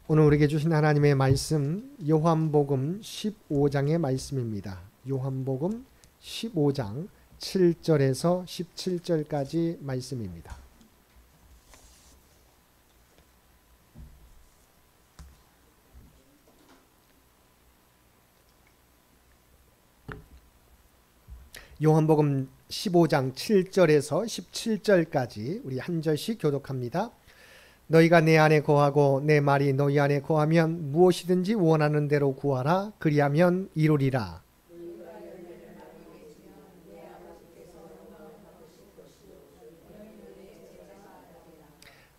오늘 우리에게 주신 하나님의 말씀 요한복음 15장의 말씀입니다. 요한복음 15장 7절에서 17절까지 말씀입니다. 요한복음 15장 7절에서 17절까지 우리 한 절씩 교독합니다. 너희가 내 안에 거하고 내 말이 너희 안에 거하면 무엇이든지 원하는 대로 구하라. 그리하면 이루리라.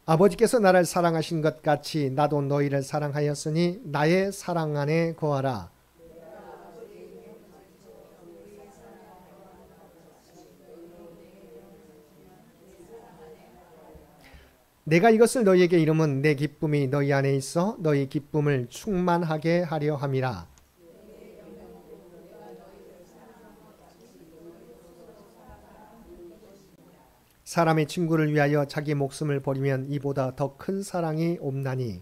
아버지께서 나를 사랑하신 것 같이 나도 너희를 사랑하였으니 나의 사랑 안에 거하라. 내가 이것을 너희에게 이름은 내 기쁨이 너희 안에 있어 너희 기쁨을 충만하게 하려 함이라. 사람의 친구를 위하여 자기 목숨을 버리면 이보다 더 큰 사랑이 없나니.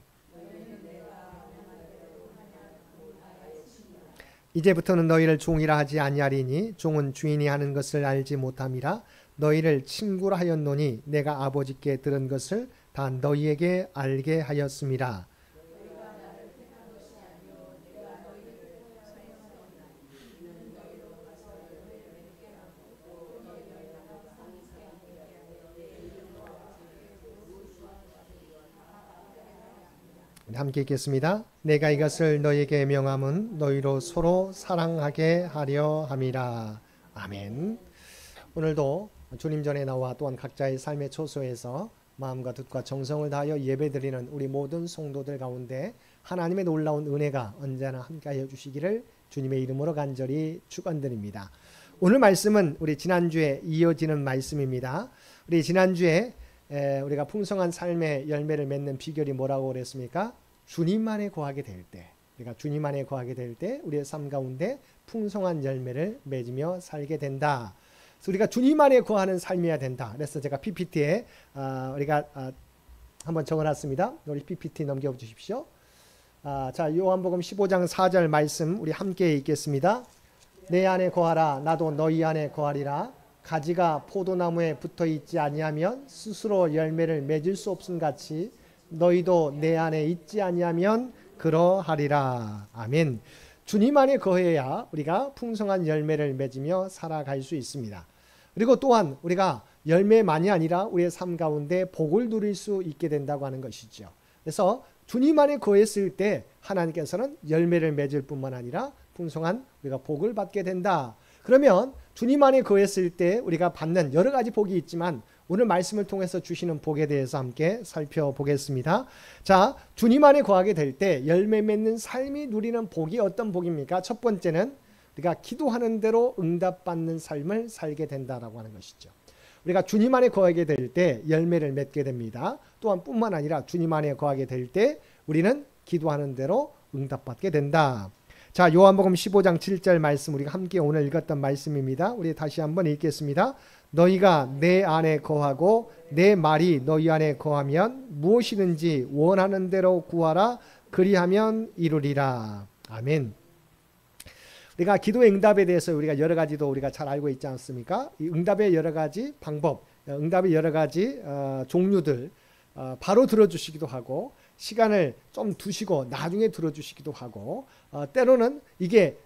이제부터는 너희를 종이라 하지 아니하리니 종은 주인이 하는 것을 알지 못함이라. 너희를 친구라 하였노니 내가 아버지께 들은 것을 다 너희에게 알게 하였음이라. 함께 읽겠습니다. 내가 이것을 너희에게 명함은 너희로 서로 사랑하게 하려 함이라. 아멘. 오늘도 주님 전에 나와 또한 각자의 삶의 초소에서 마음과 뜻과 정성을 다하여 예배드리는 우리 모든 성도들 가운데 하나님의 놀라운 은혜가 언제나 함께하여 주시기를 주님의 이름으로 간절히 축원드립니다. 오늘 말씀은 우리 지난주에 이어지는 말씀입니다. 우리 지난주에 우리가 풍성한 삶의 열매를 맺는 비결이 뭐라고 그랬습니까? 주님 안에 거하게 될 때, 우리가 주님 안에 거하게 될 때 우리의 삶 가운데 풍성한 열매를 맺으며 살게 된다. 그래서 우리가 주님 안에 거하는 삶이어야 된다. 그래서 제가 PPT에 우리가 한번 적어놨습니다. 우리 PPT 넘겨주십시오. 자, 요한복음 15장 4절 말씀 우리 함께 읽겠습니다. 내 안에 거하라. 나도 너희 안에 거하리라. 가지가 포도나무에 붙어 있지 아니하면 스스로 열매를 맺을 수 없음 같이 너희도 내 안에 있지 아니하면 그러하리라. 아멘. 주님 안에 거해야 우리가 풍성한 열매를 맺으며 살아갈 수 있습니다. 그리고 또한 우리가 열매만이 아니라 우리의 삶 가운데 복을 누릴 수 있게 된다고 하는 것이죠. 그래서 주님 안에 거했을 때 하나님께서는 열매를 맺을 뿐만 아니라 풍성한 우리가 복을 받게 된다. 그러면 주님 안에 거했을 때 우리가 받는 여러 가지 복이 있지만 오늘 말씀을 통해서 주시는 복에 대해서 함께 살펴보겠습니다. 자, 주님 안에 거하게 될 때 열매 맺는 삶이 누리는 복이 어떤 복입니까? 첫 번째는 우리가 기도하는 대로 응답받는 삶을 살게 된다라고 하는 것이죠. 우리가 주님 안에 거하게 될 때 열매를 맺게 됩니다. 또한 뿐만 아니라 주님 안에 거하게 될 때 우리는 기도하는 대로 응답받게 된다. 자, 요한복음 15장 7절 말씀 우리가 함께 오늘 읽었던 말씀입니다. 우리 다시 한번 읽겠습니다. 너희가 내 안에 거하고 내 말이 너희 안에 거하면 무엇이든지 원하는 대로 구하라. 그리하면 이루리라. 아멘. 우리가 기도의 응답에 대해서 우리가 여러 가지도 우리가 잘 알고 있지 않습니까? 이 응답의 여러 가지 방법, 응답의 여러 가지 종류들 바로 들어주시기도 하고 시간을 좀 두시고 나중에 들어주시기도 하고 때로는 이게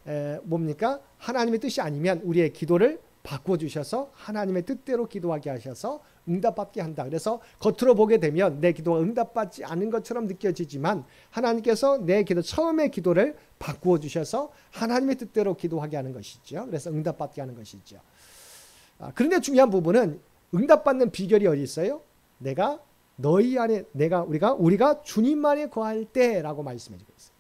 뭡니까? 하나님의 뜻이 아니면 우리의 기도를 바꿔주셔서 하나님의 뜻대로 기도하게 하셔서 응답받게 한다. 그래서 겉으로 보게 되면 내 기도가 응답받지 않은 것처럼 느껴지지만 하나님께서 내 기도 처음의 기도를 바꾸어 주셔서 하나님의 뜻대로 기도하게 하는 것이죠. 그래서 응답받게 하는 것이죠. 그런데 중요한 부분은 응답받는 비결이 어디 있어요? 내가 너희 안에 우리가 주님 안에 거할 때라고 말씀해 주고 있어요.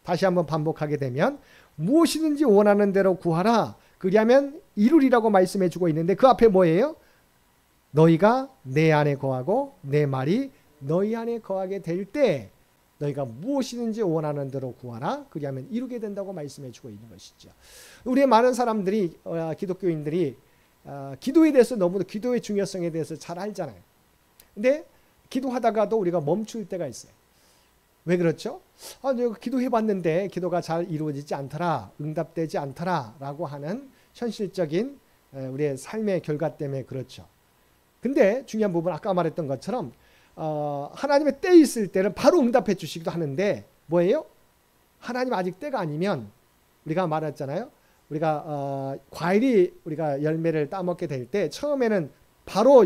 다시 한번 반복하게 되면 무엇이든지 원하는 대로 구하라. 그리하면 이루리라고 말씀해 주고 있는데 그 앞에 뭐예요? 너희가 내 안에 거하고 내 말이 너희 안에 거하게 될 때 너희가 무엇이든지 원하는 대로 구하라. 그리하면 이루게 된다고 말씀해 주고 있는 것이죠. 우리의 많은 사람들이 기독교인들이 기도에 대해서 너무도 기도의 중요성에 대해서 잘 알잖아요. 근데 기도하다가도 우리가 멈출 때가 있어요. 왜 그렇죠? 내가 기도해봤는데 기도가 잘 이루어지지 않더라, 응답되지 않더라 라고 하는 현실적인 우리의 삶의 결과 때문에 그렇죠. 근데 중요한 부분 아까 말했던 것처럼 하나님의 때 있을 때는 바로 응답해 주시기도 하는데 뭐예요? 하나님 아직 때가 아니면 우리가 말했잖아요. 우리가 과일이 우리가 열매를 따먹게 될 때 처음에는 바로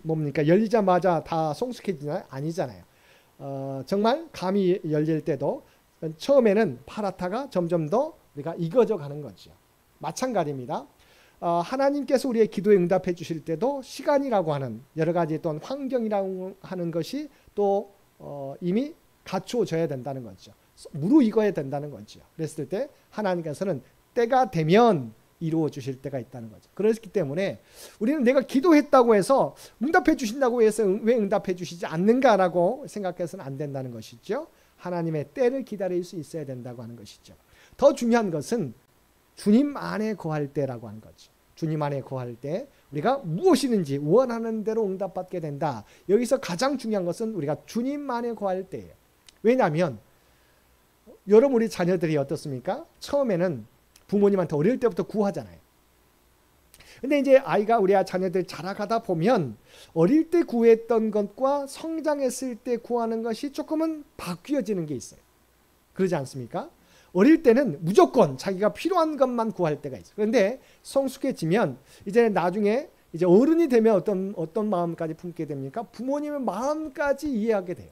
뭡니까? 열리자마자 다 성숙해지나요? 아니잖아요. 정말 감이 열릴 때도 처음에는 파랗다가 점점 더 우리가 익어져 가는 거죠. 마찬가지입니다. 하나님께서 우리의 기도에 응답해 주실 때도 시간이라고 하는 여러 가지 또한 환경이라고 하는 것이 또 이미 갖추어져야 된다는 거죠. 무르익어야 된다는 거죠. 그랬을 때 하나님께서는 때가 되면 이루어 주실 때가 있다는 거죠. 그렇기 때문에 우리는 내가 기도했다고 해서 응답해 주신다고 해서 왜 응답해 주시지 않는가라고 생각해서는 안 된다는 것이죠. 하나님의 때를 기다릴 수 있어야 된다고 하는 것이죠. 더 중요한 것은 주님 안에 거할 때라고 하는 거죠. 주님 안에 거할 때 우리가 무엇이든지 원하는 대로 응답받게 된다. 여기서 가장 중요한 것은 우리가 주님 안에 거할 때예요. 왜냐하면 여러분 우리 자녀들이 어떻습니까? 처음에는 부모님한테 어릴 때부터 구하잖아요. 근데 이제 아이가 우리 자녀들 자라가다 보면 어릴 때 구했던 것과 성장했을 때 구하는 것이 조금은 바뀌어지는 게 있어요. 그러지 않습니까? 어릴 때는 무조건 자기가 필요한 것만 구할 때가 있어요. 그런데 성숙해지면 이제 나중에 이제 어른이 되면 어떤 마음까지 품게 됩니까? 부모님의 마음까지 이해하게 돼요.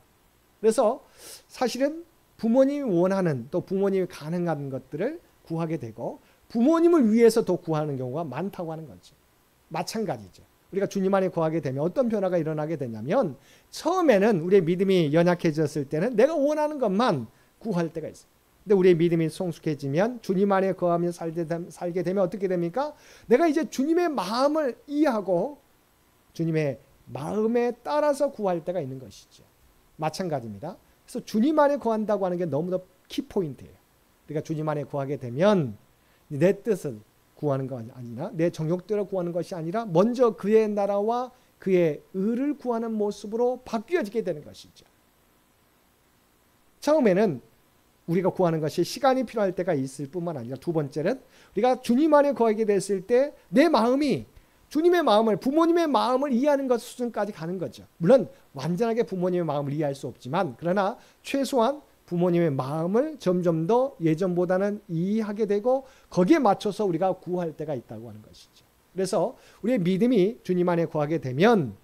그래서 사실은 부모님이 원하는 또 부모님이 가능한 것들을 구하게 되고 부모님을 위해서 더 구하는 경우가 많다고 하는 거죠. 마찬가지죠. 우리가 주님 안에 구하게 되면 어떤 변화가 일어나게 되냐면 처음에는 우리의 믿음이 연약해졌을 때는 내가 원하는 것만 구할 때가 있어요. 근데 우리의 믿음이 성숙해지면 주님 안에 거하며 살게 되면 어떻게 됩니까? 내가 이제 주님의 마음을 이해하고 주님의 마음에 따라서 구할 때가 있는 것이죠. 마찬가지입니다. 그래서 주님 안에 거한다고 하는 게 너무나 키포인트예요. 우리가 주님 안에 구하게 되면 내 뜻을 구하는 것이 아니라 내 정욕대로 구하는 것이 아니라 먼저 그의 나라와 그의 의를 구하는 모습으로 바뀌어지게 되는 것이죠. 처음에는 우리가 구하는 것이 시간이 필요할 때가 있을 뿐만 아니라 두 번째는 우리가 주님 안에 거하게 됐을 때 내 마음이 주님의 마음을 부모님의 마음을 이해하는 것 수준까지 가는 거죠. 물론 완전하게 부모님의 마음을 이해할 수 없지만 그러나 최소한 부모님의 마음을 점점 더 예전보다는 이해하게 되고 거기에 맞춰서 우리가 구할 때가 있다고 하는 것이죠. 그래서 우리의 믿음이 주님 안에 거하게 되면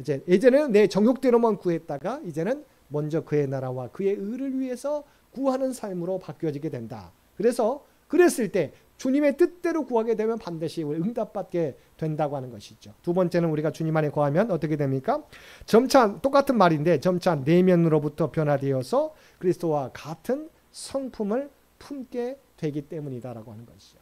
이제 예전에는 내 정욕대로만 구했다가 이제는 먼저 그의 나라와 그의 의를 위해서 구하는 삶으로 바뀌어지게 된다. 그래서 그랬을 때 주님의 뜻대로 구하게 되면 반드시 응답받게 된다고 하는 것이죠. 두 번째는 우리가 주님 안에 거하면 어떻게 됩니까? 점차 똑같은 말인데 점차 내면으로부터 변화되어서 그리스도와 같은 성품을 품게 되기 때문이다라고 하는 것이죠.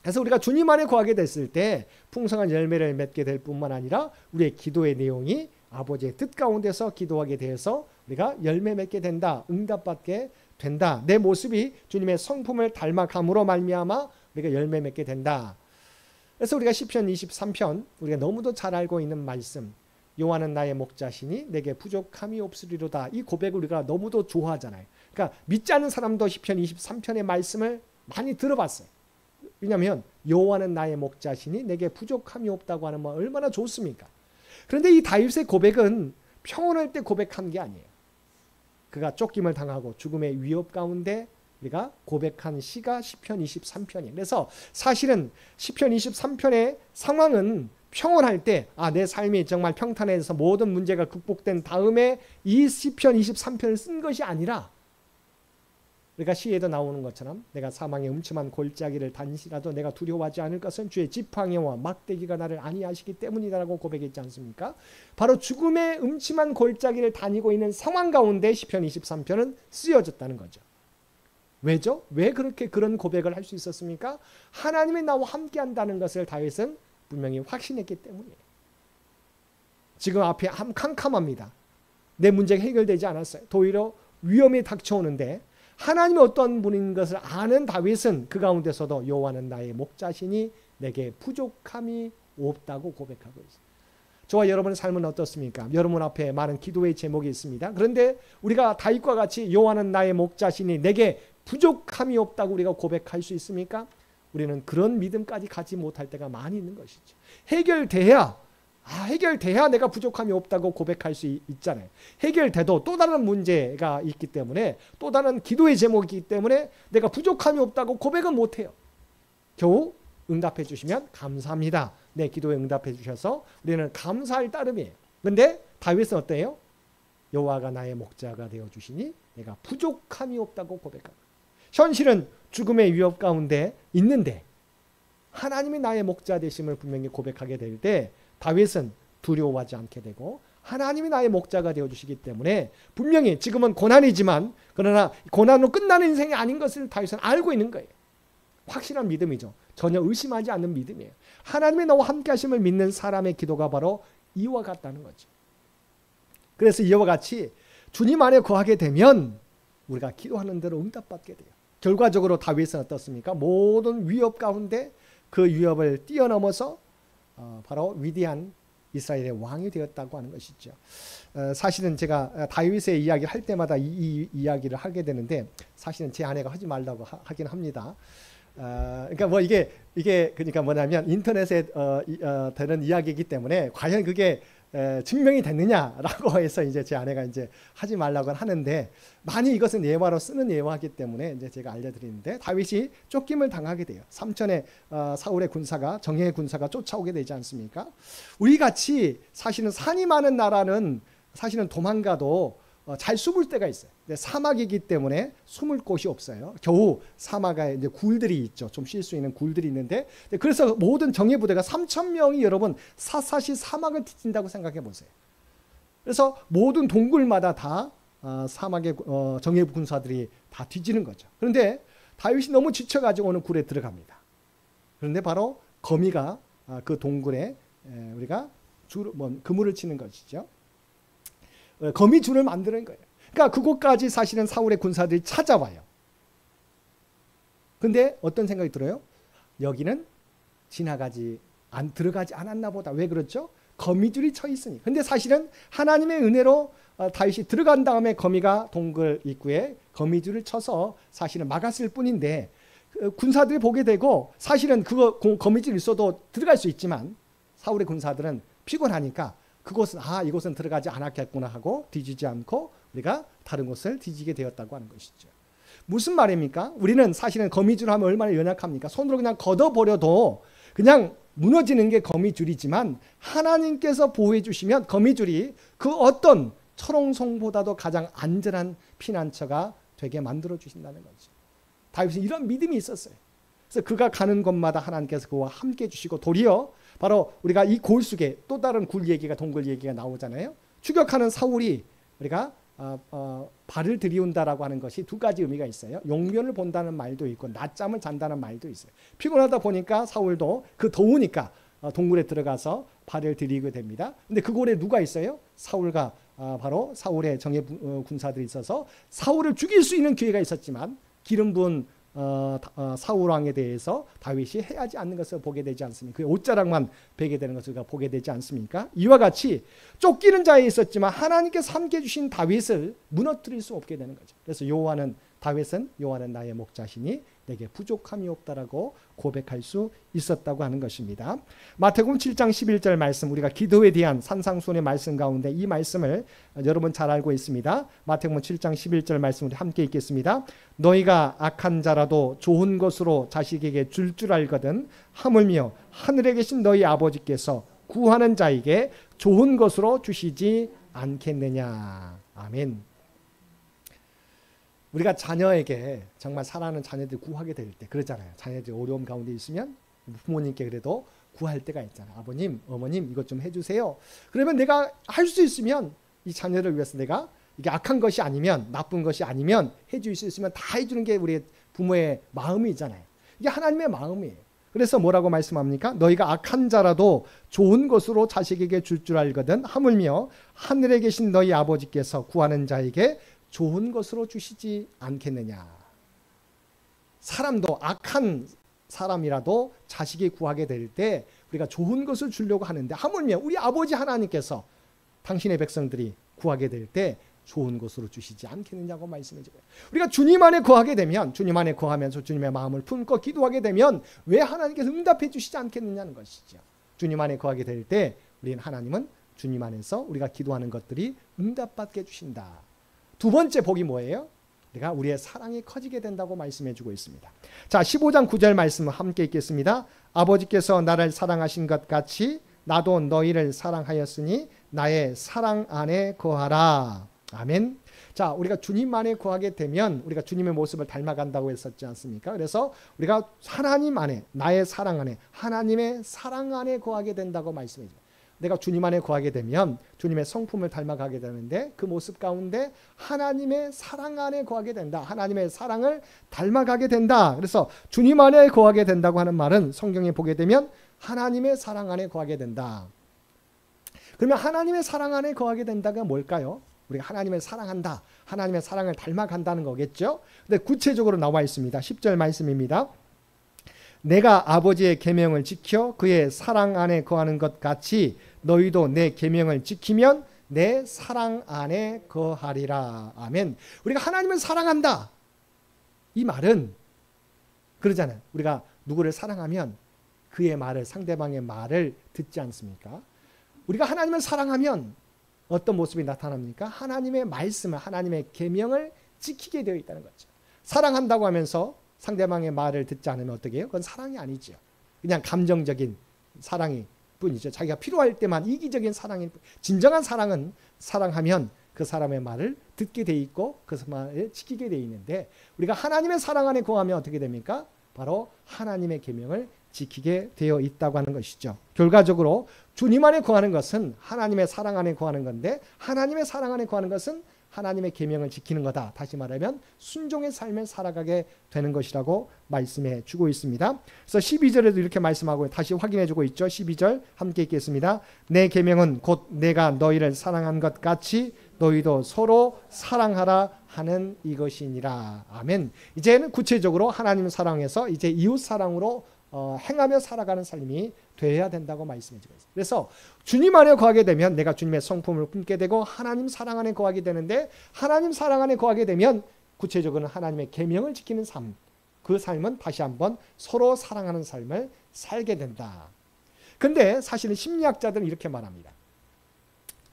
그래서 우리가 주님 안에 거하게 됐을 때 풍성한 열매를 맺게 될 뿐만 아니라 우리의 기도의 내용이 아버지의 뜻 가운데서 기도하게 되어서 우리가 열매 맺게 된다. 응답받게 된다. 내 모습이 주님의 성품을 닮아감으로 말미암아 우리가 열매 맺게 된다. 그래서 우리가 시편 23편 우리가 너무도 잘 알고 있는 말씀 여호와는 나의 목자시니 내게 부족함이 없으리로다. 이 고백을 우리가 너무도 좋아하잖아요. 그러니까 믿지 않는 사람도 시편 23편의 말씀을 많이 들어봤어요. 왜냐하면 여호와는 나의 목자시니 내게 부족함이 없다고 하는 말 얼마나 좋습니까? 그런데 이 다윗의 고백은 평온할 때 고백한 게 아니에요. 그가 쫓김을 당하고 죽음의 위협 가운데 우리가 고백한 시가 시편 23편이에요. 그래서 사실은 시편 23편의 상황은 평온할 때 내 삶이 정말 평탄해서 모든 문제가 극복된 다음에 이 시편 23편을 쓴 것이 아니라 우리가 시에도 나오는 것처럼 내가 사망의 음침한 골짜기를 다니시라도 내가 두려워하지 않을 것은 주의 지팡이와 막대기가 나를 안위하시기 때문이다라고 고백했지 않습니까? 바로 죽음의 음침한 골짜기를 다니고 있는 상황 가운데 시편 23편은 쓰여졌다는 거죠. 왜죠? 왜 그렇게 그런 고백을 할 수 있었습니까? 하나님이 나와 함께 한다는 것을 다윗은 분명히 확신했기 때문이에요. 지금 앞에 캄캄합니다. 내 문제가 해결되지 않았어요. 오히려 위험이 닥쳐오는데 하나님이 어떤 분인 것을 아는 다윗은 그 가운데서도 여호와는 나의 목자시니 내게 부족함이 없다고 고백하고 있어요. 저와 여러분의 삶은 어떻습니까? 여러분 앞에 많은 기도의 제목이 있습니다. 그런데 우리가 다윗과 같이 여호와는 나의 목자시니 내게 부족함이 없다고 우리가 고백할 수 있습니까? 우리는 그런 믿음까지 가지 못할 때가 많이 있는 것이죠. 해결돼야 내가 부족함이 없다고 고백할 수 있잖아요. 해결돼도 또 다른 문제가 있기 때문에, 또 다른 기도의 제목이 있기 때문에 내가 부족함이 없다고 고백은 못해요. 겨우 응답해 주시면 감사합니다. 내 기도에 응답해 주셔서 우리는 감사할 따름이에요. 그런데 다윗은 어때요? 여호와가 나의 목자가 되어 주시니 내가 부족함이 없다고 고백합니다. 현실은 죽음의 위협 가운데 있는데 하나님이 나의 목자 되심을 분명히 고백하게 될 때 다윗은 두려워하지 않게 되고, 하나님이 나의 목자가 되어주시기 때문에 분명히 지금은 고난이지만, 그러나 고난으로 끝나는 인생이 아닌 것을 다윗은 알고 있는 거예요. 확실한 믿음이죠. 전혀 의심하지 않는 믿음이에요. 하나님이 나와 함께 하심을 믿는 사람의 기도가 바로 이와 같다는 거죠. 그래서 이와 같이 주님 안에 거하게 되면 우리가 기도하는 대로 응답받게 돼요. 결과적으로 다윗은 어떻습니까? 모든 위협 가운데 그 위협을 뛰어넘어서 바로 위대한 이스라엘의 왕이 되었다고 하는 것이죠. 사실은 제가 다윗의 이야기를 할 때마다 이 이야기를 하게 되는데, 사실은 제 아내가 하지 말라고 하긴 합니다. 그러니까 뭐 이게 그러니까 뭐냐면 인터넷에 되는 이야기이기 때문에 과연 그게 증명이 됐느냐라고 해서 이제 제 아내가 이제 하지 말라고 하는데, 많이 이것은 예화로 쓰는 예화이기 때문에 이제 제가 알려드리는데, 다윗이 쫓김을 당하게 돼요. 삼천의 사울의 군사가, 정예의 군사가 쫓아오게 되지 않습니까? 우리 같이 사실은 산이 많은 나라는 사실은 도망가도 잘 숨을 때가 있어요. 근데 사막이기 때문에 숨을 곳이 없어요. 겨우 사막에 이제 굴들이 있죠. 좀 쉴 수 있는 굴들이 있는데, 그래서 모든 정예 부대가 3,000명이 여러분 샅샅이 사막을 뒤진다고 생각해 보세요. 그래서 모든 동굴마다 다 사막의 정예 군사들이 다 뒤지는 거죠. 그런데 다윗이 너무 지쳐가지고 어느 굴에 들어갑니다. 그런데 바로 거미가 그 동굴에 우리가 그물을 치는 것이죠. 거미줄을 만드는 거예요. 그러니까 그곳까지 사실은 사울의 군사들이 찾아와요. 근데 어떤 생각이 들어요? 여기는 들어가지 않았나 보다. 왜 그렇죠? 거미줄이 쳐 있으니. 근데 사실은 하나님의 은혜로 다윗이 들어간 다음에 거미가 동굴 입구에 거미줄을 쳐서 사실은 막았을 뿐인데, 군사들이 보게 되고, 사실은 거미줄이 있어도 들어갈 수 있지만 사울의 군사들은 피곤하니까 그곳은 이곳은 들어가지 않았겠구나 하고 뒤지지 않고 우리가 다른 곳을 뒤지게 되었다고 하는 것이죠. 무슨 말입니까? 우리는 사실은 거미줄 하면 얼마나 연약합니까? 손으로 그냥 걷어버려도 그냥 무너지는 게 거미줄이지만, 하나님께서 보호해 주시면 거미줄이 그 어떤 철옹성보다도 가장 안전한 피난처가 되게 만들어 주신다는 거죠. 다윗은 이런 믿음이 있었어요. 그래서 그가 가는 곳마다 하나님께서 그와 함께 해주시고, 도리어 바로 우리가 이 골 속에 또 다른 동굴 얘기가 나오잖아요. 추격하는 사울이 우리가 발을 들이운다라고 하는 것이 두 가지 의미가 있어요. 용변을 본다는 말도 있고 낮잠을 잔다는 말도 있어요. 피곤하다 보니까 사울도 더우니까 동굴에 들어가서 발을 들이게 됩니다. 근데 그 골에 누가 있어요? 사울과 바로 사울의 정예 군사들이 있어서 사울을 죽일 수 있는 기회가 있었지만, 기름 부은 사울 왕에 대해서 다윗이 해하지 않는 것을 보게 되지 않습니까? 그 옷자락만 베게 되는 것을 보게 되지 않습니까? 이와 같이 쫓기는 자에 있었지만 하나님께서 함께 주신 다윗을 무너뜨릴 수 없게 되는 거죠. 그래서 다윗은 여호와는 나의 목자시니 내게 부족함이 없다라고 고백할 수 있었다고 하는 것입니다. 마태복음 7장 11절 말씀, 우리가 기도에 대한 산상수훈의 말씀 가운데 이 말씀을 여러분 잘 알고 있습니다. 마태복음 7장 11절 말씀 우리 함께 읽겠습니다. 너희가 악한 자라도 좋은 것으로 자식에게 줄 알거든 하물며 하늘에 계신 너희 아버지께서 구하는 자에게 좋은 것으로 주시지 않겠느냐. 아멘. 우리가 자녀에게 정말 사랑하는 자녀들이 구하게 될 때 그러잖아요. 자녀들이 어려움 가운데 있으면 부모님께 그래도 구할 때가 있잖아요. 아버님, 어머님 이것 좀 해주세요. 그러면 내가 할 수 있으면 이 자녀를 위해서 내가 이게 악한 것이 아니면, 나쁜 것이 아니면 해줄 수 있으면 다 해주는 게 우리 부모의 마음이잖아요. 이게 하나님의 마음이에요. 그래서 뭐라고 말씀합니까? 너희가 악한 자라도 좋은 것으로 자식에게 줄 알거든 하물며 하늘에 계신 너희 아버지께서 구하는 자에게 좋은 것으로 주시지 않겠느냐. 사람도 악한 사람이라도 자식이 구하게 될 때 우리가 좋은 것을 주려고 하는데 하물며 우리 아버지 하나님께서 당신의 백성들이 구하게 될 때 좋은 것으로 주시지 않겠느냐고 말씀해 주고요. 우리가 주님 안에 거하게 되면, 주님 안에 거하면서 주님의 마음을 품고 기도하게 되면 왜 하나님께서 응답해 주시지 않겠느냐는 것이죠. 주님 안에 거하게 될 때 우리는 하나님은 주님 안에서 우리가 기도하는 것들이 응답받게 해주신다. 두 번째 복이 뭐예요? 우리가 우리의 사랑이 커지게 된다고 말씀해 주고 있습니다. 자, 15장 9절 말씀 함께 읽겠습니다. 아버지께서 나를 사랑하신 것 같이 나도 너희를 사랑하였으니 나의 사랑 안에 거하라. 아멘. 자, 우리가 주님 안에 거하게 되면 우리가 주님의 모습을 닮아간다고 했었지 않습니까? 그래서 우리가 하나님 안에, 나의 사랑 안에, 하나님의 사랑 안에 거하게 된다고 말씀해 줘요. 내가 주님 안에 거하게 되면 주님의 성품을 닮아가게 되는데 그 모습 가운데 하나님의 사랑 안에 거하게 된다. 하나님의 사랑을 닮아가게 된다. 그래서 주님 안에 거하게 된다고 하는 말은 성경에 보게 되면 하나님의 사랑 안에 거하게 된다. 그러면 하나님의 사랑 안에 거하게 된다가 뭘까요? 우리가 하나님을 사랑한다. 하나님의 사랑을 닮아간다는 거겠죠. 근데 구체적으로 나와 있습니다. 10절 말씀입니다. 내가 아버지의 계명을 지켜 그의 사랑 안에 거하는 것 같이 너희도 내 계명을 지키면 내 사랑 안에 거하리라. 아멘. 우리가 하나님을 사랑한다. 이 말은 그러잖아요. 우리가 누구를 사랑하면 그의 말을, 상대방의 말을 듣지 않습니까? 우리가 하나님을 사랑하면 어떤 모습이 나타납니까? 하나님의 말씀을, 하나님의 계명을 지키게 되어 있다는 거죠. 사랑한다고 하면서 상대방의 말을 듣지 않으면 어떻게 해요? 그건 사랑이 아니죠. 그냥 감정적인 사랑이 뿐이죠. 자기가 필요할 때만 이기적인 사랑일 뿐. 진정한 사랑은 사랑하면 그 사람의 말을 듣게 돼 있고 그 말을 지키게 돼 있는데 우리가 하나님의 사랑 안에 거하면 어떻게 됩니까? 바로 하나님의 계명을 지키게 되어 있다고 하는 것이죠. 결과적으로 주님 안에 거하는 것은 하나님의 사랑 안에 거하는 건데 하나님의 사랑 안에 거하는 것은 하나님의 계명을 지키는 거다. 다시 말하면 순종의 삶을 살아가게 되는 것이라고 말씀해 주고 있습니다. 그래서 12절에도 이렇게 말씀하고 다시 확인해 주고 있죠. 12절 함께 읽겠습니다. 내 계명은 곧 내가 너희를 사랑한 것 같이 너희도 서로 사랑하라 하는 이것이니라. 아멘. 이제는 구체적으로 하나님 사랑에서 이제 이웃 사랑으로 행하며 살아가는 삶이 되어야 된다고 말씀해 주고 있습니다. 그래서 주님 안에 거하게 되면 내가 주님의 성품을 품게 되고 하나님 사랑 안에 거하게 되는데 하나님 사랑 안에 거하게 되면 구체적으로는 하나님의 계명을 지키는 삶, 그 삶은 다시 한번 서로 사랑하는 삶을 살게 된다. 근데 사실은 심리학자들은 이렇게 말합니다.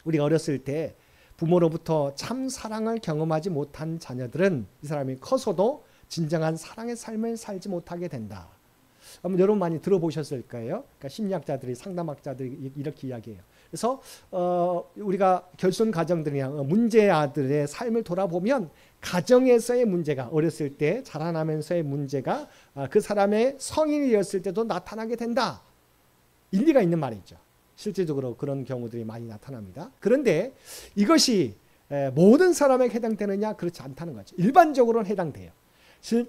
우리가 어렸을 때 부모로부터 참 사랑을 경험하지 못한 자녀들은 이 사람이 커서도 진정한 사랑의 삶을 살지 못하게 된다. 아마 여러분 많이 들어보셨을 거예요. 그러니까 심리학자들이, 상담학자들이 이렇게 이야기해요. 그래서 우리가 결손 가정들이나 문제 아들의 삶을 돌아보면 가정에서의 문제가, 어렸을 때 자라나면서의 문제가 그 사람의 성인이 되었을 때도 나타나게 된다. 일리가 있는 말이죠. 실제적으로 그런 경우들이 많이 나타납니다. 그런데 이것이 모든 사람에게 해당되느냐? 그렇지 않다는 거죠. 일반적으로는 해당돼요.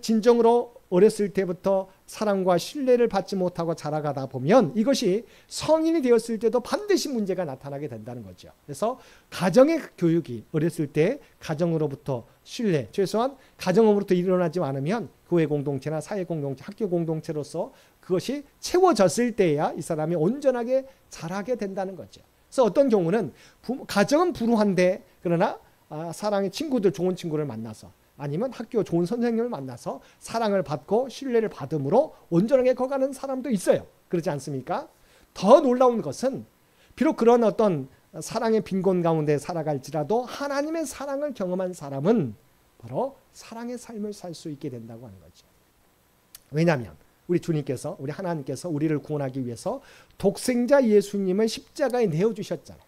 진정으로 어렸을 때부터 사랑과 신뢰를 받지 못하고 자라가다 보면 이것이 성인이 되었을 때도 반드시 문제가 나타나게 된다는 거죠. 그래서 가정의 교육이 어렸을 때 가정으로부터 신뢰, 최소한 가정으로부터 일어나지 않으면 교회 공동체나 사회 공동체, 학교 공동체로서 그것이 채워졌을 때야 이 사람이 온전하게 자라게 된다는 거죠. 그래서 어떤 경우는 가정은 불우한데 그러나 사랑의 친구들, 좋은 친구를 만나서 아니면 학교 좋은 선생님을 만나서 사랑을 받고 신뢰를 받음으로 온전하게 거가는 사람도 있어요. 그렇지 않습니까? 더 놀라운 것은 비록 그런 어떤 사랑의 빈곤 가운데 살아갈지라도 하나님의 사랑을 경험한 사람은 바로 사랑의 삶을 살 수 있게 된다고 하는 거죠. 왜냐하면 우리 주님께서, 우리 하나님께서 우리를 구원하기 위해서 독생자 예수님을 십자가에 내어주셨잖아요.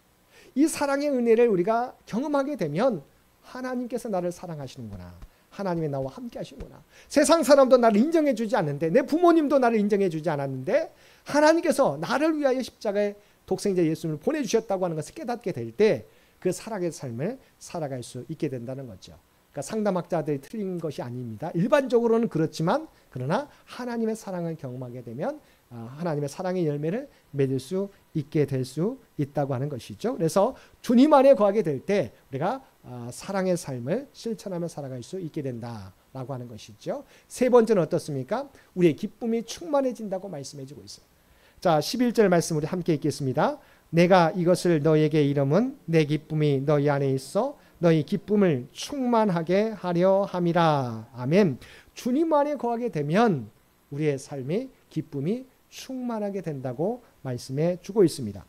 이 사랑의 은혜를 우리가 경험하게 되면 하나님께서 나를 사랑하시는구나. 하나님이 나와 함께 하시는구나. 세상 사람도 나를 인정해 주지 않는데, 내 부모님도 나를 인정해 주지 않았는데 하나님께서 나를 위하여 십자가에 독생자 예수님을 보내주셨다고 하는 것을 깨닫게 될 때 그 사랑의 삶을 살아갈 수 있게 된다는 거죠. 그러니까 상담학자들이 틀린 것이 아닙니다. 일반적으로는 그렇지만 그러나 하나님의 사랑을 경험하게 되면 하나님의 사랑의 열매를 맺을 수 있게 될 수 있다고 하는 것이죠. 그래서 주님 안에 거하게 될 때 우리가 사랑의 삶을 실천하며 살아갈 수 있게 된다라고 하는 것이죠. 세 번째는 어떻습니까? 우리의 기쁨이 충만해진다고 말씀해 주고 있어요. 자, 11절 말씀 우리 함께 읽겠습니다. 내가 이것을 너에게 이름은 내 기쁨이 너희 안에 있어 너희 기쁨을 충만하게 하려 함이라. 아멘. 주님 안에 거하게 되면 우리의 삶의 기쁨이 충만하게 된다고 말씀해 주고 있습니다.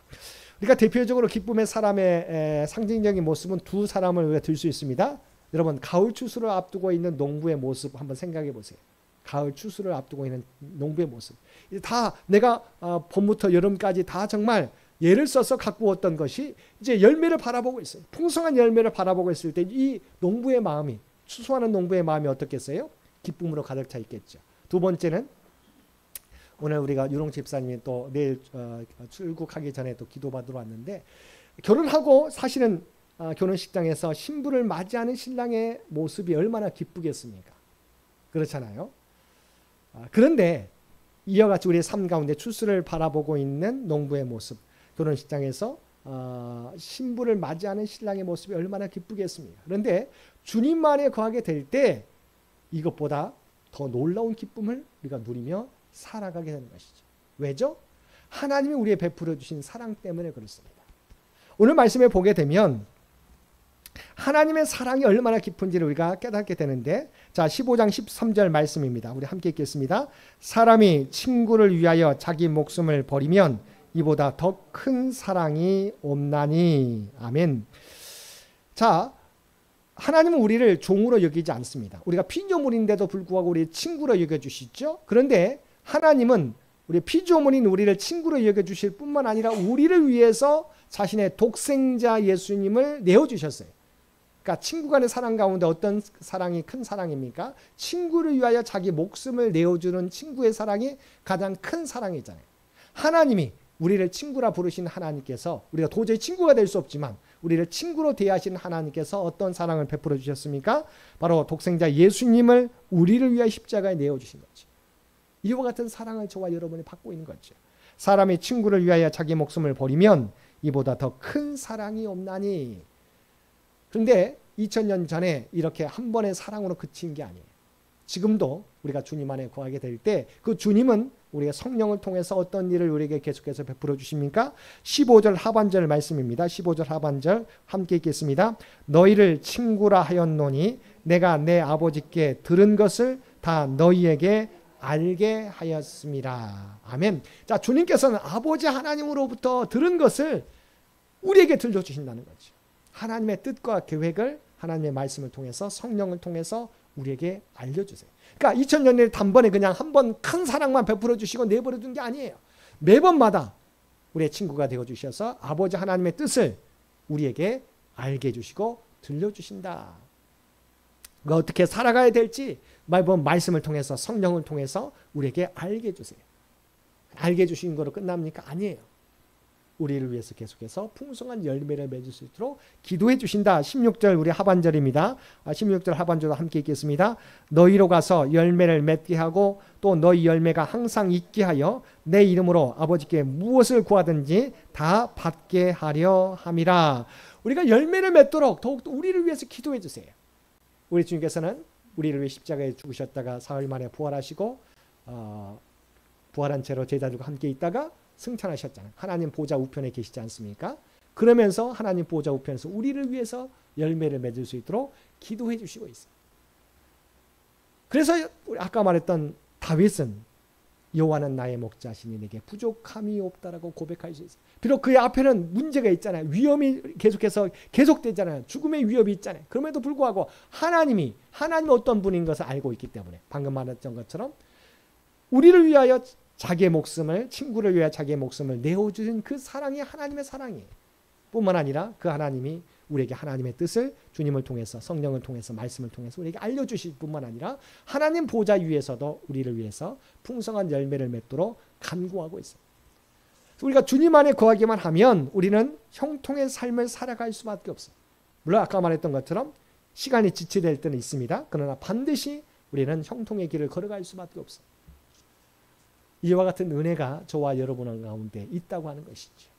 우리가 대표적으로 기쁨의 사람의 상징적인 모습은 두 사람을 우리가 들 수 있습니다. 여러분, 가을 추수를 앞두고 있는 농부의 모습 한번 생각해 보세요. 가을 추수를 앞두고 있는 농부의 모습. 다 내가 봄부터 여름까지 다 정말 예를 써서 갖고 왔던 것이 이제 열매를 바라보고 있어요. 풍성한 열매를 바라보고 있을 때 이 농부의 마음이, 추수하는 농부의 마음이 어떻겠어요? 기쁨으로 가득 차 있겠죠. 두 번째는 오늘 우리가 유롱 집사님이 또 내일 출국하기 전에 또 기도받으러 왔는데, 결혼하고 사실은 결혼식장에서 신부를 맞이하는 신랑의 모습이 얼마나 기쁘겠습니까? 그렇잖아요. 그런데 이와 같이 우리의 삶 가운데 추수를 바라보고 있는 농부의 모습, 결혼식장에서 신부를 맞이하는 신랑의 모습이 얼마나 기쁘겠습니까? 그런데 주님만에 거하게 될 때 이것보다 더 놀라운 기쁨을 우리가 누리며 살아가게 되는 것이죠. 왜죠? 하나님이 우리에 베풀어 주신 사랑 때문에 그렇습니다. 오늘 말씀에 보게 되면 하나님의 사랑이 얼마나 깊은지를 우리가 깨닫게 되는데, 자, 15장 13절 말씀입니다. 우리 함께 읽겠습니다. 사람이 친구를 위하여 자기 목숨을 버리면 이보다 더 큰 사랑이 없나니. 아멘. 자, 하나님은 우리를 종으로 여기지 않습니다. 우리가 피조물인데도 불구하고 우리 친구로 여겨주시죠. 그런데 하나님은 우리 피조물인 우리를 친구로 여겨주실 뿐만 아니라 우리를 위해서 자신의 독생자 예수님을 내어주셨어요. 그러니까 친구 간의 사랑 가운데 어떤 사랑이 큰 사랑입니까? 친구를 위하여 자기 목숨을 내어주는 친구의 사랑이 가장 큰 사랑이잖아요. 하나님이 우리를 친구라 부르신 하나님께서, 우리가 도저히 친구가 될 수 없지만 우리를 친구로 대하신 하나님께서 어떤 사랑을 베풀어 주셨습니까? 바로 독생자 예수님을 우리를 위하여 십자가에 내어주신 거죠. 이와 같은 사랑을 저와 여러분이 받고 있는 거죠. 사람이 친구를 위하여 자기 목숨을 버리면 이보다 더 큰 사랑이 없나니. 그런데 2000년 전에 이렇게 한 번의 사랑으로 그친 게 아니에요. 지금도 우리가 주님 안에 거하게 될 때 그 주님은 우리가 성령을 통해서 어떤 일을 우리에게 계속해서 베풀어 주십니까? 15절 하반절 말씀입니다. 15절 하반절 함께 읽겠습니다. 너희를 친구라 하였노니 내가 내 아버지께 들은 것을 다 너희에게 알게 하였습니다. 아멘. 자, 주님께서는 아버지 하나님으로부터 들은 것을 우리에게 들려주신다는 거죠. 하나님의 뜻과 계획을 하나님의 말씀을 통해서, 성령을 통해서 우리에게 알려주세요. 그러니까 2000년을 단번에 그냥 한 번 큰 사랑만 베풀어 주시고 내버려 둔 게 아니에요. 매번마다 우리의 친구가 되어 주셔서 아버지 하나님의 뜻을 우리에게 알게 해주시고 들려주신다. 그러니까 어떻게 살아가야 될지 매번 말씀을 통해서, 성령을 통해서 우리에게 알게 해주세요. 알게 해주신 거로 끝납니까? 아니에요. 우리를 위해서 계속해서 풍성한 열매를 맺을 수 있도록 기도해 주신다. 16절 우리 하반절입니다. 16절 하반절도 함께 읽겠습니다. 너희로 가서 열매를 맺게 하고 또 너희 열매가 항상 있게 하여 내 이름으로 아버지께 무엇을 구하든지 다 받게 하려 함이라. 우리가 열매를 맺도록 더욱더 우리를 위해서 기도해 주세요. 우리 주님께서는 우리를 위해 십자가에 죽으셨다가 사흘 만에 부활하시고 부활한 채로 제자들과 함께 있다가 승천하셨잖아요. 하나님 보좌 우편에 계시지 않습니까? 그러면서 하나님 보좌 우편에서 우리를 위해서 열매를 맺을 수 있도록 기도해 주시고 있어요. 그래서 아까 말했던 다윗은 여호와는 나의 목자시니 내게 부족함이 없다라고 고백할 수 있어요. 비록 그의 앞에는 문제가 있잖아요. 위험이 계속해서 계속되잖아요. 죽음의 위협이 있잖아요. 그럼에도 불구하고 하나님이 어떤 분인 것을 알고 있기 때문에 방금 말했던 것처럼 우리를 위하여 자기의 목숨을, 친구를 위하여 자기의 목숨을 내어주신 그 사랑이 하나님의 사랑이에요. 뿐만 아니라 그 하나님이 우리에게 하나님의 뜻을 주님을 통해서, 성령을 통해서, 말씀을 통해서 우리에게 알려주실 뿐만 아니라 하나님 보좌 위에서도 우리를 위해서 풍성한 열매를 맺도록 간구하고 있어요. 우리가 주님 안에 거하기만 하면 우리는 형통의 삶을 살아갈 수밖에 없어요. 물론 아까 말했던 것처럼 시간이 지체될 때는 있습니다. 그러나 반드시 우리는 형통의 길을 걸어갈 수밖에 없어요. 이와 같은 은혜가 저와 여러분 가운데 있다고 하는 것이죠.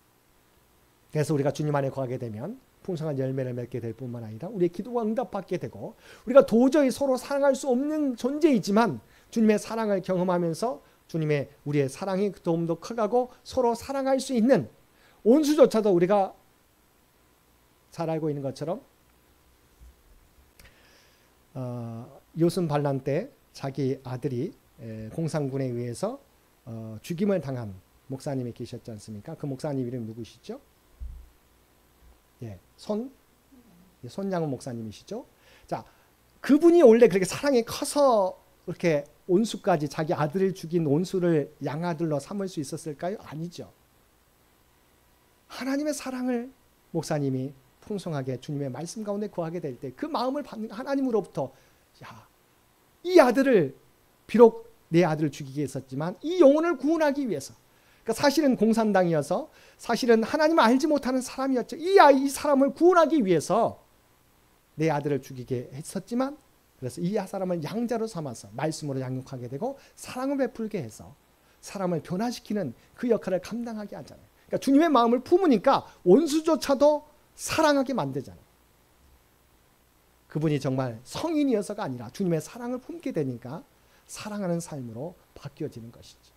그래서 우리가 주님 안에 거하게 되면 풍성한 열매를 맺게 될 뿐만 아니라 우리의 기도가 응답받게 되고 우리가 도저히 서로 사랑할 수 없는 존재이지만 주님의 사랑을 경험하면서 주님의 우리의 사랑이 더욱더 커가고 서로 사랑할 수 있는 온수조차도 우리가 잘 알고 있는 것처럼 요순 반란 때 자기 아들이 공산군에 의해서 죽임을 당한 목사님이 계셨지 않습니까? 그 목사님 이름이 누구시죠? 예, 손양훈 목사님이시죠? 자, 그분이 원래 그렇게 사랑이 커서 그렇게 온수까지 자기 아들을 죽인 온수를 양아들로 삼을 수 있었을까요? 아니죠. 하나님의 사랑을 목사님이 풍성하게 주님의 말씀 가운데 구하게 될 때 그 마음을 받는 하나님으로부터 이 아들을 비록 내 아들을 죽이게 했었지만 이 영혼을 구원하기 위해서, 그러니까 사실은 공산당이어서 사실은 하나님을 알지 못하는 사람이었죠. 이 사람을 구원하기 위해서 내 아들을 죽이게 했었지만, 그래서 이 사람을 양자로 삼아서 말씀으로 양육하게 되고 사랑을 베풀게 해서 사람을 변화시키는 그 역할을 감당하게 하잖아요. 그러니까 주님의 마음을 품으니까 원수조차도 사랑하게 만들잖아요. 그분이 정말 성인이어서가 아니라 주님의 사랑을 품게 되니까 사랑하는 삶으로 바뀌어지는 것이죠.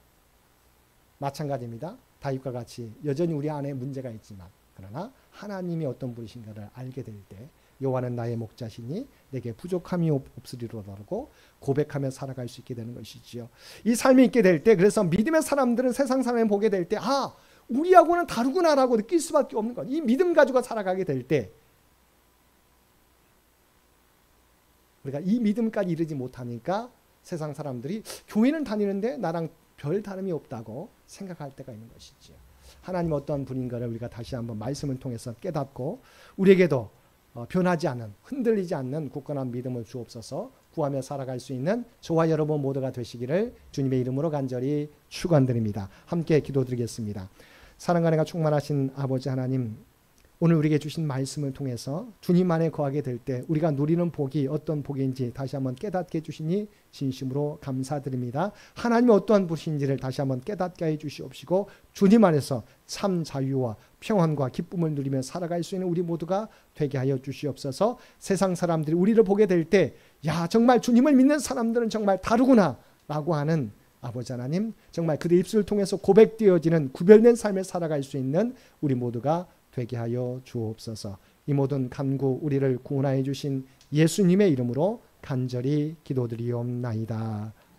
마찬가지입니다. 다윗과 같이 여전히 우리 안에 문제가 있지만 그러나 하나님이 어떤 분이신가를 알게 될 때 여호와는 나의 목자시니 내게 부족함이 없으리로라고 고백하며 살아갈 수 있게 되는 것이지요. 이 삶이 있게 될 때, 그래서 믿음의 사람들은 세상 사람을 보게 될 때 우리하고는 다르구나라고 느낄 수밖에 없는 것. 이 믿음 가지고 살아가게 될 때 우리가 이 믿음까지 이르지 못하니까 세상 사람들이 교회는 다니는데 나랑 별 다름이 없다고 생각할 때가 있는 것이지요. 하나님 어떤 분인가를 우리가 다시 한번 말씀을 통해서 깨닫고 우리에게도 변하지 않는, 흔들리지 않는 굳건한 믿음을 주옵소서. 구하며 살아갈 수 있는 저와 여러분 모두가 되시기를 주님의 이름으로 간절히 축원드립니다. 함께 기도드리겠습니다. 사랑과 은혜가 충만하신 아버지 하나님, 오늘 우리에게 주신 말씀을 통해서 주님 안에 거하게 될 때 우리가 누리는 복이 어떤 복인지 다시 한번 깨닫게 해주시니 진심으로 감사드립니다. 하나님이 어떠한 분이신지를 다시 한번 깨닫게 해주시옵시고 주님 안에서 참 자유와 평안과 기쁨을 누리며 살아갈 수 있는 우리 모두가 되게 하여 주시옵소서. 세상 사람들이 우리를 보게 될 때 정말 주님을 믿는 사람들은 정말 다르구나 라고 하는 아버지 하나님, 정말 그들의 입술을 통해서 고백되어지는 구별된 삶을 살아갈 수 있는 우리 모두가 되게 하여 주옵소서. 이 모든 간구 우리를 구원하여 주신 예수님의 이름으로 간절히 기도드리옵나이다.